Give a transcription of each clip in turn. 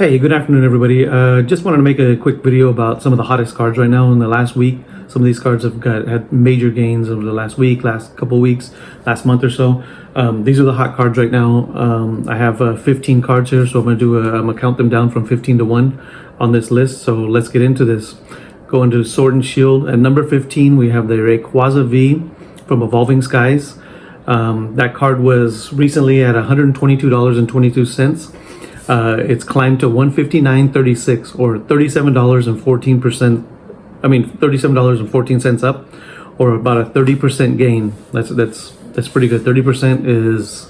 Hey, good afternoon, everybody. Just wanted to make a quick video about some of the hottest cards right now in the last week. Some of these cards have had major gains over the last week, last couple weeks, last month or so. These are the hot cards right now. I have 15 cards here, so I'm gonna count them down from 15 to 1 on this list. So let's get into this. Go into Sword and Shield. At number 15, we have the Rayquaza V from Evolving Skies. That card was recently at $122.22. It's climbed to $159.36 or $37.14%. I mean $37.14 up, or about a 30% gain. That's pretty good. 30% is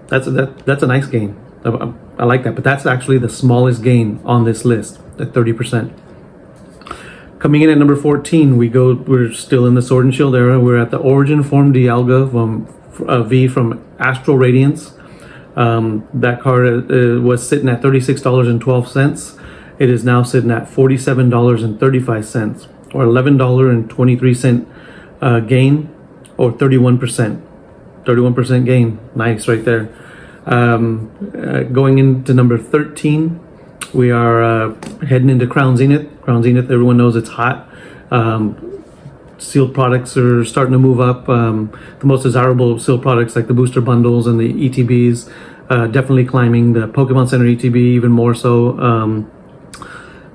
that's a nice gain. I like that, but that's actually the smallest gain on this list at 30%. Coming in at number 14, we're still in the Sword and Shield era. We're at the Origin Form Dialga from V from Astral Radiance. That card was sitting at $36.12. It is now sitting at $47.35 or $11.23 gain, or 31%. 31% gain. Nice right there. Going into number 13, we are heading into Crown Zenith. Crown Zenith, everyone knows it's hot. Sealed products are starting to move up. The most desirable sealed products like the booster bundles and the ETBs definitely climbing. The Pokemon Center ETB even more so.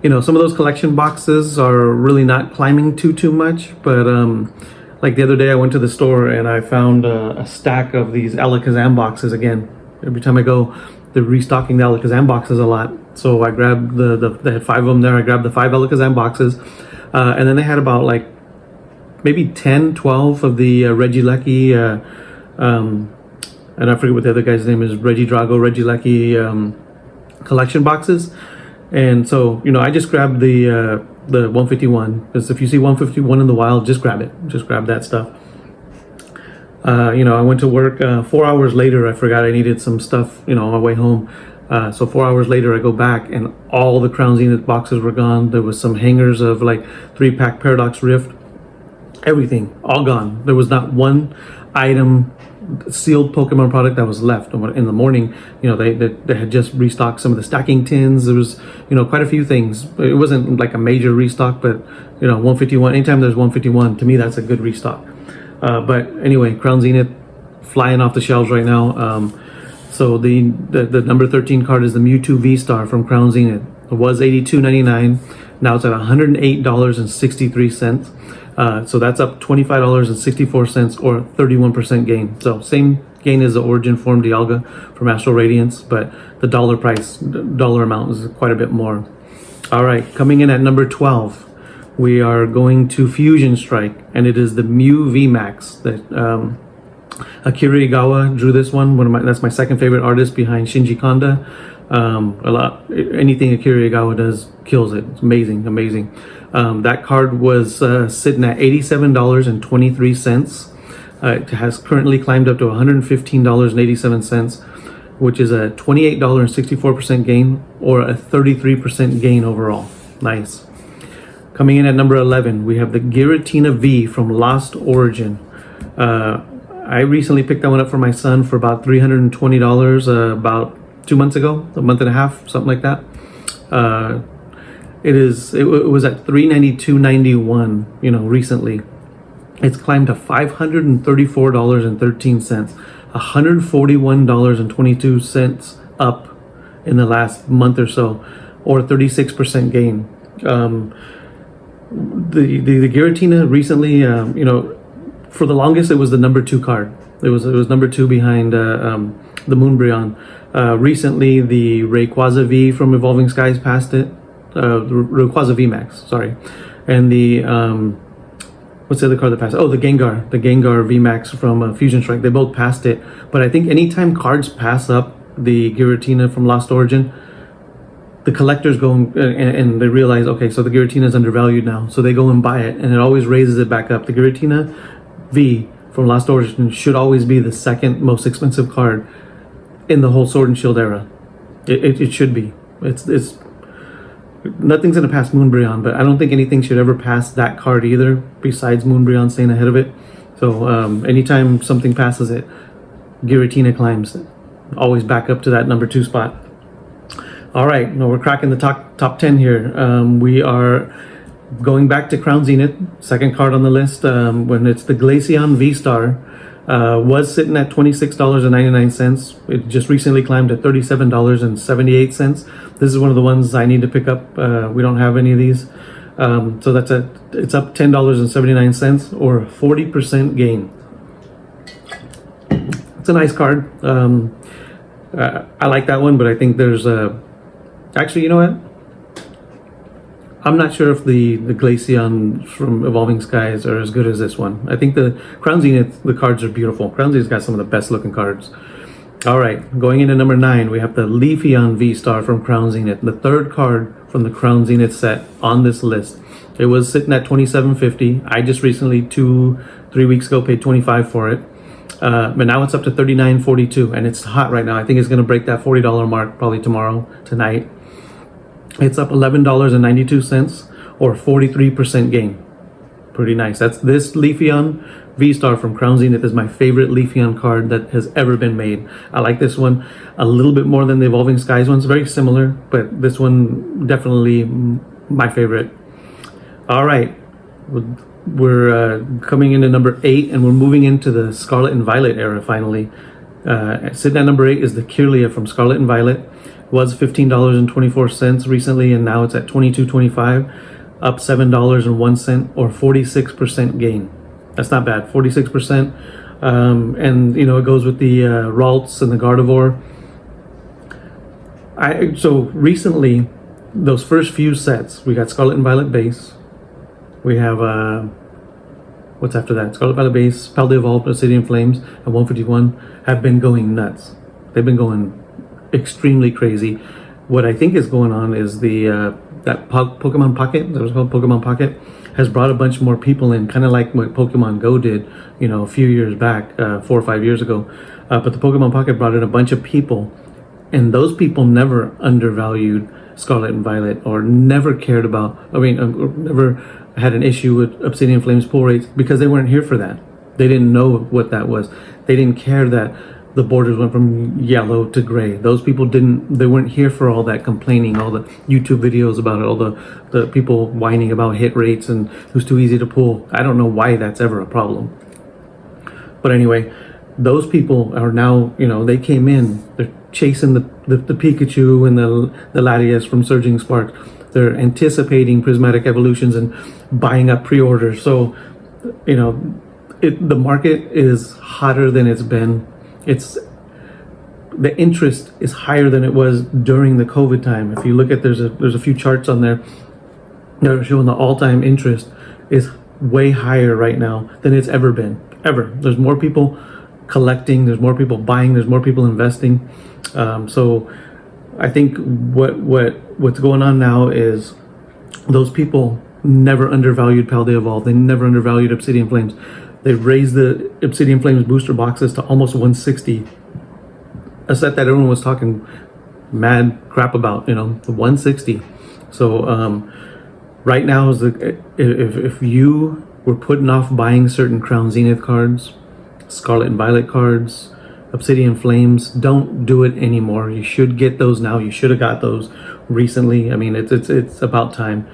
Some of those collection boxes are really not climbing too much, but like the other day I went to the store and I found a stack of these Alakazam boxes again. Every time I go, they're restocking the Alakazam boxes a lot. So I grabbed they had 5 of them there. I grabbed the 5 Alakazam boxes, and then they had about like maybe 10, 12 of the Regieleki, and I forget what the other guy's name is, Regieleki collection boxes. And so, I just grabbed the 151, because if you see 151 in the wild, just grab it. Just grab that stuff. I went to work 4 hours later. I forgot I needed some stuff, on my way home. So 4 hours later, I go back and all the Crown Zenith boxes were gone. There was some hangers of like 3-pack Paradox Rift. Everything, all gone. There was not one item, sealed Pokemon product that was left. In the morning, they had just restocked some of the stacking tins. There was, quite a few things. It wasn't like a major restock, but 151. Anytime there's 151, to me that's a good restock. But anyway, Crown Zenith flying off the shelves right now. So the number 13 card is the Mewtwo V-Star from Crown Zenith. It was $82.99. Now it's at $108.63. So that's up $25.64 or 31% gain. So same gain as the Origin Form Dialga from Astral Radiance, but the dollar amount is quite a bit more. All right, coming in at number 12, we are going to Fusion Strike, and it is the Mew VMAX that Akira Igawa drew this one. That's my second favorite artist behind Shinji Kanda. Anything Akira Igawa does kills it. It's amazing. That card was sitting at $87.23. It has currently climbed up to $115.87, which is a $28.64% gain or a 33% gain overall. Nice. Coming in at number 11, we have the Giratina V from Lost Origin. I recently picked that one up for my son for about $320 about 2 months ago, a month and a half, something like that. It was at $392.91, recently. It's climbed to $534.13, $141.22 up in the last month or so, or 36% gain. The Giratina recently, for the longest it was the number 2 card. It was number 2 behind the Moonbreon. Recently, the Rayquaza V from Evolving Skies passed it. Rayquaza VMAX, sorry. And the what's the other card that passed? Oh, the Gengar VMAX from Fusion Strike. They both passed it. But I think anytime cards pass up the Giratina from Lost Origin, the collectors go and they realize, okay, so the Giratina is undervalued now, so they go and buy it, and it always raises it back up. The Giratina V from Lost Origin should always be the second most expensive card in the whole Sword and Shield era. It should be. It's nothing's gonna pass Moonbreon, but I don't think anything should ever pass that card either, besides Moonbreon staying ahead of it. So anytime something passes it, Giratina climbs, always back up to that number 2 spot. All right, no, we're cracking the top 10 here. We are going back to Crown Zenith, second card on the list. When it's the Glaceon V-Star, was sitting at $26.99. It just recently climbed to $37.78. This is one of the ones I need to pick up. We don't have any of these. So it's up $10.79 or a 40% gain. It's a nice card. I like that one, but I think there's actually, you know what? I'm not sure if the Glaceon from Evolving Skies are as good as this one. I think the Crown Zenith, the cards are beautiful. Crown Zenith's got some of the best looking cards. All right, going into number 9, we have the Leafeon V-Star from Crown Zenith, the third card from the Crown Zenith set on this list. It was sitting at $27.50. I just recently, 2-3 weeks ago, paid $25 for it. But now it's up to $39.42, and it's hot right now. I think it's going to break that $40 mark probably tonight. It's up $11.92 or 43% gain. Pretty nice. That's this Leafeon V-Star from Crown Zenith is my favorite Leafeon card that has ever been made. I like this one a little bit more than the Evolving Skies one's very similar, but this one definitely my favorite. All right, we're coming into number 8, and we're moving into the Scarlet and Violet era finally. Sitting at number 8 is the Kirlia from Scarlet and Violet. Was $15.24 recently, and now it's at $22.25, up $7.01 or 46% gain. That's not bad, 46%. And you know, it goes with the Ralts and the Gardevoir. So recently, those first few sets, we got Scarlet and Violet base. We have what's after that? Scarlet Violet base, Paldea Evolved, Obsidian Flames, and 151 have been going nuts. They've been going extremely crazy. What I think is going on is the that Pokemon Pocket, that was called Pokemon Pocket, has brought a bunch more people in, kind of like what Pokemon Go did, you know, a few years back, 4 or 5 years ago. But the Pokemon Pocket brought in a bunch of people, and those people never undervalued Scarlet and Violet, or never cared about, never had an issue with Obsidian Flames pull rates, because they weren't here for that. They didn't know what that was. They didn't care that the borders went from yellow to gray. Those people they weren't here for all that complaining, all the YouTube videos about it, all the people whining about hit rates and who's too easy to pull. I don't know why that's ever a problem. But anyway, those people are now, you know, they came in, they're chasing the Pikachu and the Latias from Surging Sparks. They're anticipating Prismatic Evolutions and buying up pre-orders. So, you know, the market is hotter than it's been. The interest is higher than it was during the COVID time. If you look at, there's a few charts on there that are showing the all-time interest is way higher right now than it's ever been, ever. There's more people collecting, there's more people buying, there's more people investing. So I think what's going on now is those people never undervalued Paldea Evolved. They never undervalued Obsidian Flames. They've raised the Obsidian Flames booster boxes to almost 160. A set that everyone was talking mad crap about, you know, the 160. So right now is if you were putting off buying certain Crown Zenith cards, Scarlet and Violet cards, Obsidian Flames, don't do it anymore. You should get those now. You should have got those recently. I mean, it's about time.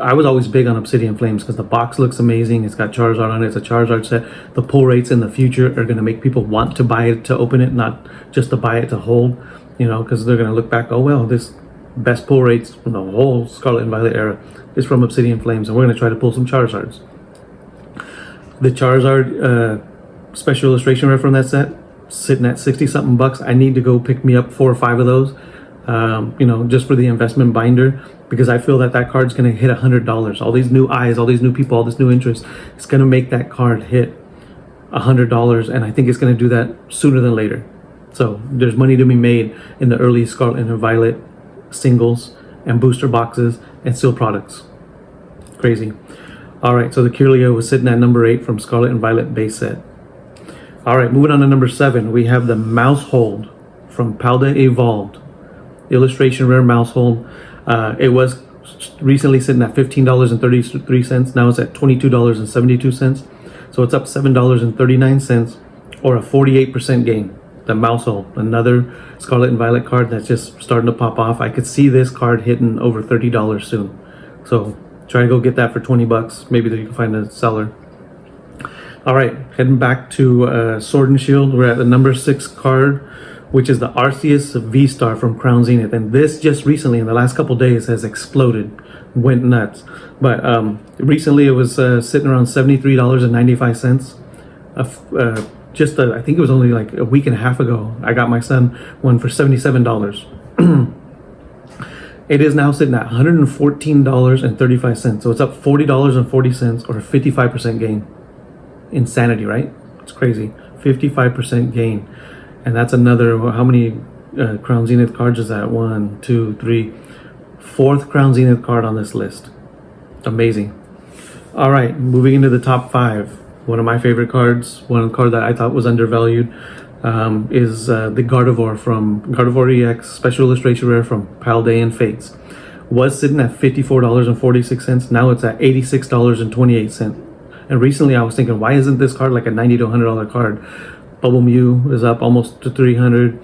I was always big on Obsidian Flames because the box looks amazing. It's got Charizard on it. It's a Charizard set. The pull rates in the future are going to make people want to buy it to open it, not just to buy it to hold, you know, because they're going to look back, oh, well, this best pull rates from the whole Scarlet and Violet era is from Obsidian Flames, and we're going to try to pull some Charizards. The Charizard special illustration rare from that set, sitting at 60-something bucks. I need to go pick me up 4 or 5 of those, you know, just for the investment binder, because I feel that card's going to hit $100. All these new eyes, all these new people, all this new interest, it's going to make that card hit $100, and I think it's going to do that sooner than later. So there's money to be made in the early Scarlet and Violet singles and booster boxes and sealed products. Crazy. All right, so the Kirlia was sitting at number 8 from Scarlet and Violet base set. All right, moving on to number 7, we have the Mousehold from Paldea Evolved. Illustration rare Mousehold. It was recently sitting at $15.33. Now it's at $22.72. So it's up $7.39 or a 48% gain. the Mousehole, another Scarlet and Violet card that's just starting to pop off. I could see this card hitting over $30 soon. So try to go get that for 20 bucks. Maybe you can find a seller. All right, heading back to Sword and Shield. We're at the number 6 card, which is the Arceus V-Star from Crown Zenith. And this just recently, in the last couple days, has exploded, went nuts. But recently it was sitting around $73.95. I think it was only like a week and a half ago, I got my son one for $77. It is now sitting at $114.35. So it's up $40.40 or a 55% gain. Insanity, right? It's crazy. 55% gain. And that's another, how many Crown Zenith cards is that? 1, 2, 3, 4th Crown Zenith card on this list. Amazing. All right, moving into the top 5. One of my favorite cards, one card that I thought was undervalued, is the Gardevoir from Gardevoir EX Special Illustration Rare from Paldean Fates. Was sitting at $54.46. Now it's at $86.28. And recently I was thinking, why isn't this card like a $90 to $100 card? Bubble Mew is up almost to $300.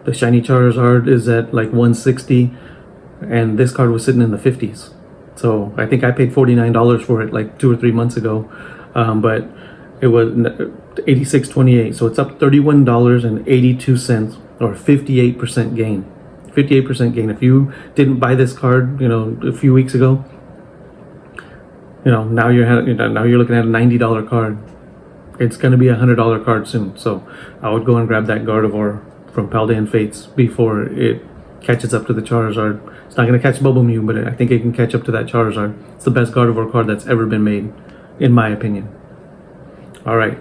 The Shiny Charizard is at like $160. And this card was sitting in the 50s. So I think I paid $49 for it like 2 or 3 months ago. But it was $86.28. So it's up $31.82 or 58% gain. 58% gain. If you didn't buy this card, a few weeks ago, now you're looking at a $90 card. It's going to be a $100 card soon. So I would go and grab that Gardevoir from Paldean Fates before it catches up to the Charizard. It's not going to catch Bubble Mew, but I think it can catch up to that Charizard. It's the best Gardevoir card that's ever been made, in my opinion. All right,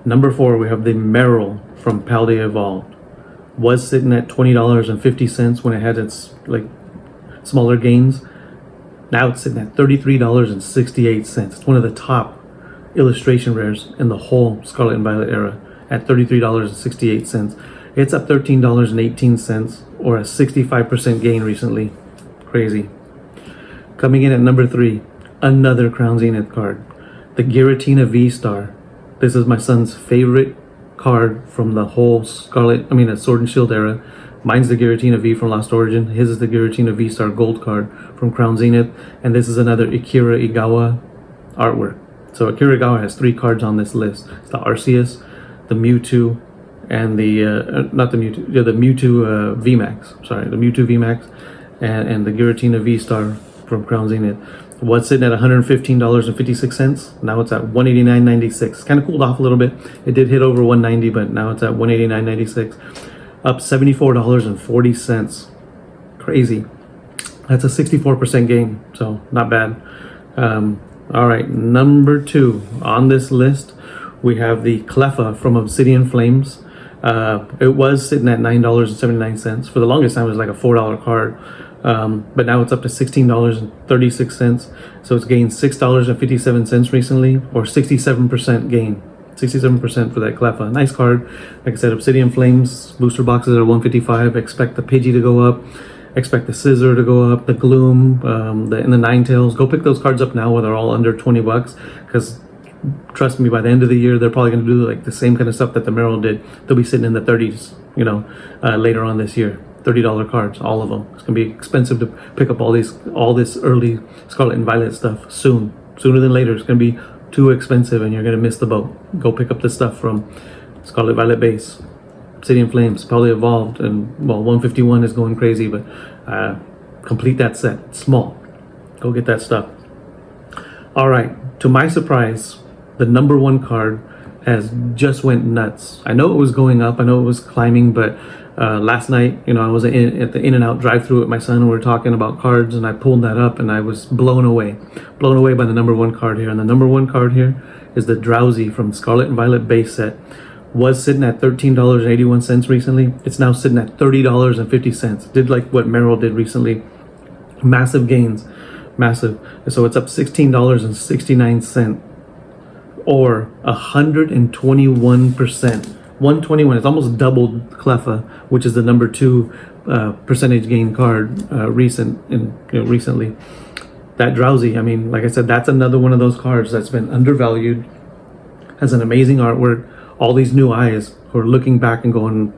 number 4, we have the Meryl from Paldea Evolved. Was sitting at $20.50 when it had its like smaller gains. Now it's sitting at $33.68. It's one of the top illustration rares in the whole Scarlet and Violet era at $33.68. It's up $13.18 or a 65% gain recently. Crazy. Coming in at number 3, another Crown Zenith card, the Giratina V-Star. This is my son's favorite card from the whole Sword and Shield era. Mine's the Giratina V from Lost Origin. His is the Giratina V-Star Gold card from Crown Zenith. And this is another Akira Igawa artwork. So Akira Igawa has 3 cards on this list. It's the Arceus, the Mewtwo, and the Mewtwo VMAX. Sorry, the Mewtwo VMAX and the Giratina V-Star from Crown Zenith. Was sitting at $115.56. Now it's at $189.96. Kind of cooled off a little bit. It did hit over $190, but now it's at $189.96. Up $74.40. Crazy. That's a 64% gain, so not bad. All right, number 2 on this list, we have the Cleffa from Obsidian Flames. It was sitting at $9.79. For the longest time, it was like a $4 card. But now it's up to $16.36. So it's gained $6.57 recently, or 67% gain. 67% for that Cleffa. Nice card. Like I said, Obsidian Flames booster boxes are $155. Expect the Pidgey to go up. Expect the Scizor to go up. The Gloom, and the Ninetales. Go pick those cards up now when they're all under 20 bucks. Because trust me, by the end of the year, they're probably going to do like the same kind of stuff that the Meryl did. They'll be sitting in the 30s, later on this year. $30 cards, all of them. It's gonna be expensive to pick up all this early Scarlet and Violet stuff sooner than later. It's gonna be too expensive, and you're gonna miss the boat. Go pick up the stuff from Scarlet Violet base, Obsidian Flames, probably Evolved, and 151 is going crazy. But complete that set. It's small. Go get that stuff. All right. To my surprise, the number 1 card has just went nuts. I know it was going up. I know it was climbing, but last night, I was at the In-N-Out drive-thru with my son, and we were talking about cards, and I pulled that up, and I was blown away by the number 1 card here. And the number 1 card here is the Drowsy from Scarlet and Violet base set. Was sitting at $13.81 recently. It's now sitting at $30.50. Did like what Meryl did recently. Massive gains, massive. So it's up $16.69 or 121%. 121. It's almost doubled Cleffa, which is the number 2 percentage gain card recently. That Drowsy, like I said, that's another one of those cards that's been undervalued. Has an amazing artwork. all these new eyes who are looking back and going,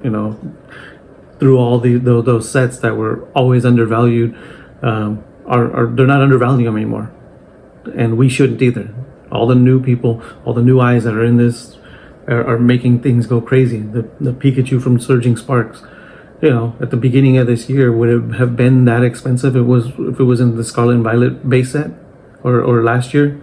through all those sets that were always undervalued, are they're not undervaluing them anymore, and we shouldn't either. All the new people, all the new eyes that are in this are making things go crazy. The Pikachu from Surging Sparks, at the beginning of this year, would it have been that expensive if it was in the Scarlet and Violet base set, or last year?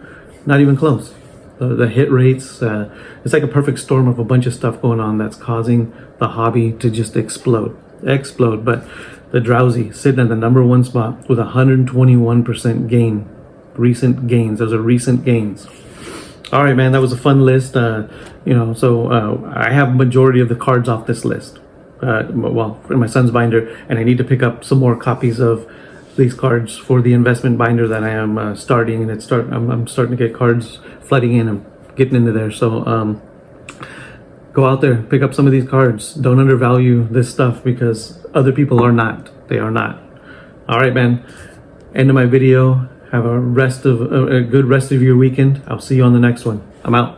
Not even close. The hit rates, it's like a perfect storm of a bunch of stuff going on that's causing the hobby to just explode. But the Drowsy sitting at the number one spot with 121% gain. Recent gains. Those are recent gains. All right, man, that was a fun list. So I have majority of the cards off this list. For my son's binder, and I need to pick up some more copies of these cards for the investment binder that I am starting, and I'm starting to get cards flooding in. I'm getting into there. So go out there, pick up some of these cards. Don't undervalue this stuff because other people are not. They are not. All right, man. End of my video. Have a good rest of your weekend. I'll see you on the next one. I'm out.